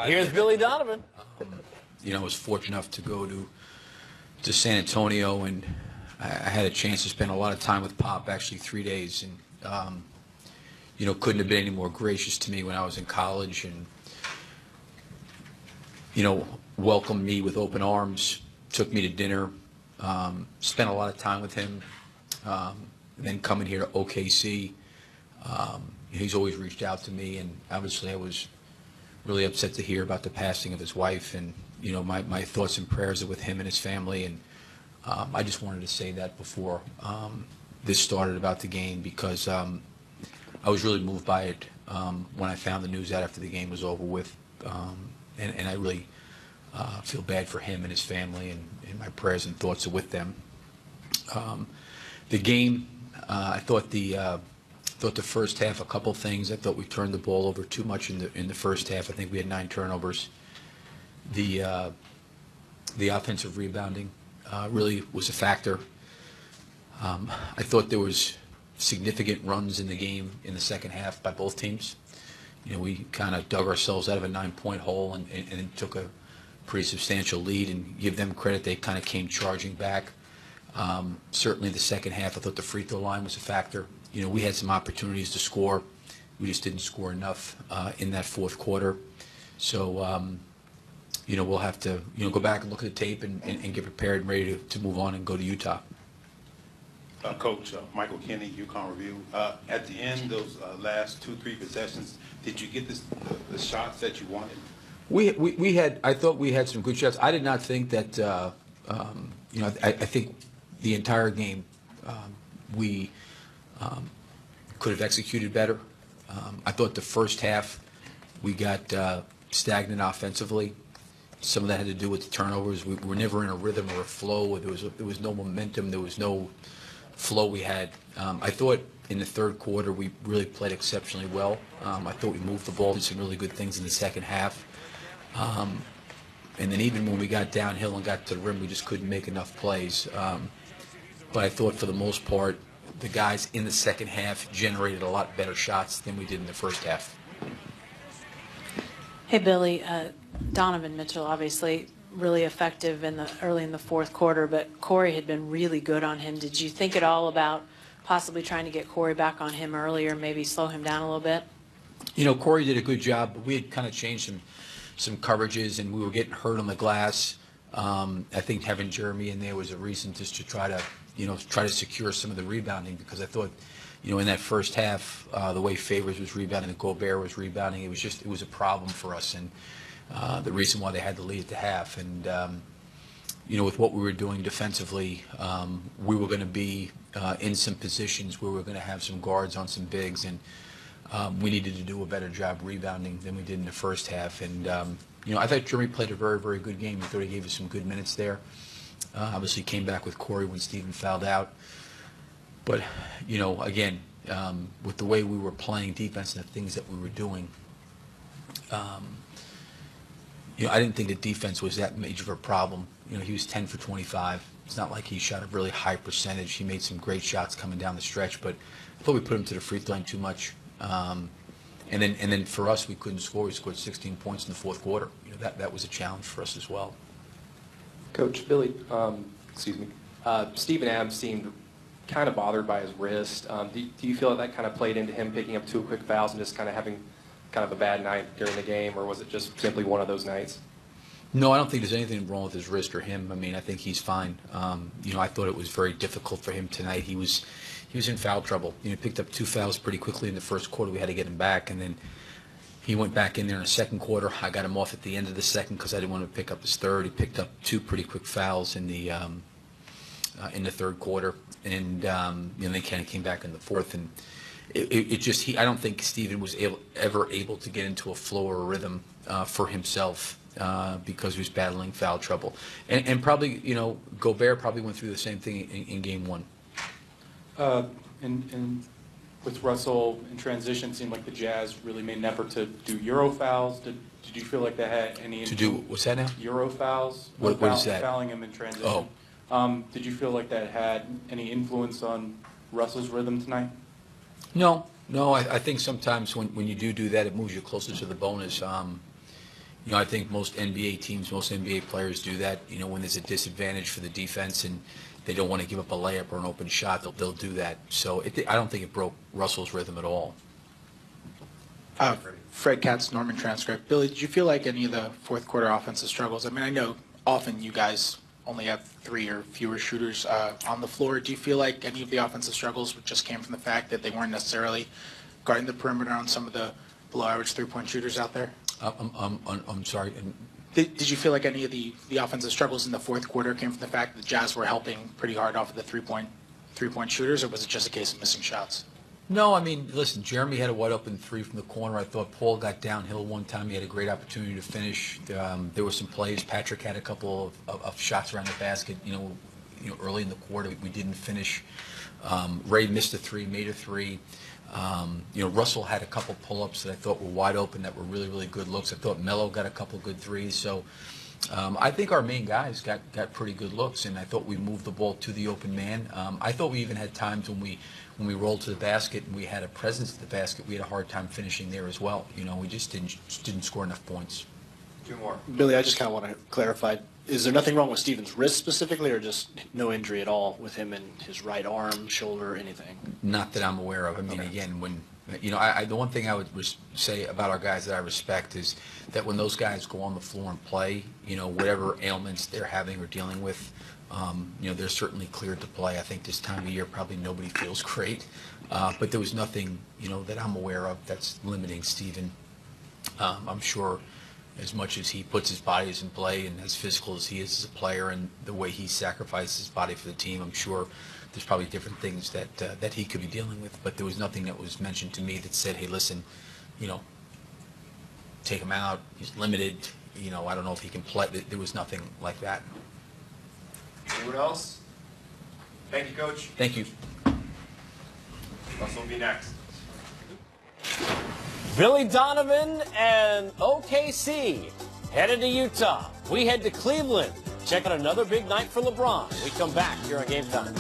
Here's Billy Donovan. I was fortunate enough to go to San Antonio, and I had a chance to spend a lot of time with Pop, actually 3 days, and couldn't have been any more gracious to me when I was in college, and welcomed me with open arms, took me to dinner, spent a lot of time with him, and then coming here to OKC. He's always reached out to me, and obviously I was really upset to hear about the passing of his wife, and my thoughts and prayers are with him and his family, and I just wanted to say that before this started about the game, because I was really moved by it when I found the news out after the game was over with, and I really feel bad for him and his family, and my prayers and thoughts are with them. The game, I thought the first half, a couple things. I thought we turned the ball over too much in the first half. I think we had 9 turnovers. The offensive rebounding really was a factor. I thought there was significant runs in the game in the second half by both teams. We kind of dug ourselves out of a 9-point hole and took a pretty substantial lead, and give them credit, they kind of came charging back. Certainly the second half, I thought the free throw line was a factor. We had some opportunities to score. We just didn't score enough in that fourth quarter. So, we'll have to, go back and look at the tape and get prepared and ready to move on and go to Utah. Coach Michael Kinney, UConn Review. At the end, those last 2-3 possessions, did you get the shots that you wanted? We had. I thought we had some good shots. I did not think that. I think the entire game we could have executed better. I thought the first half we got stagnant offensively. Some of that had to do with the turnovers. We were never in a rhythm or a flow. There was no momentum. There was no flow we had. I thought in the third quarter we really played exceptionally well. I thought we moved the ball, did some really good things in the second half. And then even when we got downhill and got to the rim, we just couldn't make enough plays. But I thought for the most part, the guys in the second half generated a lot better shots than we did in the first half. Hey, Billy, Donovan Mitchell obviously really effective early in the fourth quarter, but Corey had been really good on him. Did you think at all about possibly trying to get Corey back on him earlier, maybe slow him down a little bit? Corey did a good job, but we had kind of changed some coverages, and we were getting hurt on the glass. I think having Jeremy in there was a reason just to try to secure some of the rebounding, because I thought, in that first half, the way Favors was rebounding and Gobert was rebounding, it was a problem for us, and the reason why they had the lead at the half. And with what we were doing defensively, we were going to be in some positions where we were going to have some guards on some bigs, and we needed to do a better job rebounding than we did in the first half. And I thought Jeremy played a very, very good game. I thought he gave us some good minutes there. Obviously came back with Corey when Steven fouled out. But, again, with the way we were playing defense and the things that we were doing, I didn't think the defense was that major of a problem. He was 10 for 25. It's not like he shot a really high percentage. He made some great shots coming down the stretch, but I thought we put him to the free throw line too much. And then for us, we couldn't score. We scored 16 points in the fourth quarter. That was a challenge for us as well. Coach, Billy, Steven Adams seemed kind of bothered by his wrist. Do you feel that kind of played into him picking up 2 quick fouls and just kind of having kind of a bad night during the game, or was it just simply one of those nights? No, I don't think there's anything wrong with his wrist or him. I mean, I think he's fine. I thought it was very difficult for him tonight. He was in foul trouble. He picked up 2 fouls pretty quickly in the first quarter. We had to get him back, and then he went back in there in the second quarter. I got him off at the end of the second because I didn't want to pick up his third. He picked up 2 pretty quick fouls in the third quarter, and then kind of came back in the fourth. And I don't think Steven was ever able to get into a flow or a rhythm for himself because he was battling foul trouble. And probably, Gobert probably went through the same thing in game 1. And with Russell in transition, it seemed like the Jazz really made an effort to do Euro fouls. Did you feel like that had any to do what's that now? Euro fouls? What is that? Fouling him in transition. Oh. Did you feel like that had any influence on Russell's rhythm tonight? No. I think sometimes when you do that, it moves you closer to the bonus. I think most NBA teams, most NBA players do that. When there's a disadvantage for the defense and they don't want to give up a layup or an open shot, they'll do that. So I don't think it broke Russell's rhythm at all. Fred Katz, Norman transcript. Billy, did you feel like any of the fourth quarter offensive struggles? I mean, I know often you guys only have 3 or fewer shooters on the floor. Do you feel like any of the offensive struggles just came from the fact that they weren't necessarily guarding the perimeter on some of the below-average three-point shooters out there? I'm sorry. Did you feel like any of the offensive struggles in the fourth quarter came from the fact that the Jazz were helping pretty hard off of the three-point shooters, or was it just a case of missing shots? No, I mean, listen, Jeremy had a wide open 3 from the corner. I thought Paul got downhill one time. He had a great opportunity to finish. There were some plays. Patrick had a couple of shots around the basket, early in the quarter. We didn't finish. Ray missed a 3, made a 3. Russell had a couple pull-ups that I thought were wide open that were really, really good looks. I thought Melo got a couple good threes. So I think our main guys got pretty good looks, and I thought we moved the ball to the open man. I thought we even had times when we rolled to the basket and we had a presence to the basket, we had a hard time finishing there as well. We just didn't score enough points. 2 more. Billy, I just kind of want to clarify. Is there nothing wrong with Stevens' wrist specifically, or just no injury at all with him in his right arm, shoulder, anything? Not that I'm aware of. I mean, again, when the one thing I would say about our guys that I respect is that when those guys go on the floor and play, whatever ailments they're having or dealing with, they're certainly cleared to play. I think this time of year probably nobody feels great, but there was nothing that I'm aware of that's limiting Steven. I'm sure as much as he puts his body in play and as physical as he is as a player and the way he sacrifices his body for the team, I'm sure there's probably different things that he could be dealing with. But there was nothing that was mentioned to me that said, hey, listen, take him out. He's limited. I don't know if he can play. There was nothing like that. Anyone else? Thank you, Coach. Thank you. Russell will be next. Billy Donovan and OKC headed to Utah. We head to Cleveland. Check out another big night for LeBron. We come back here on Game Time.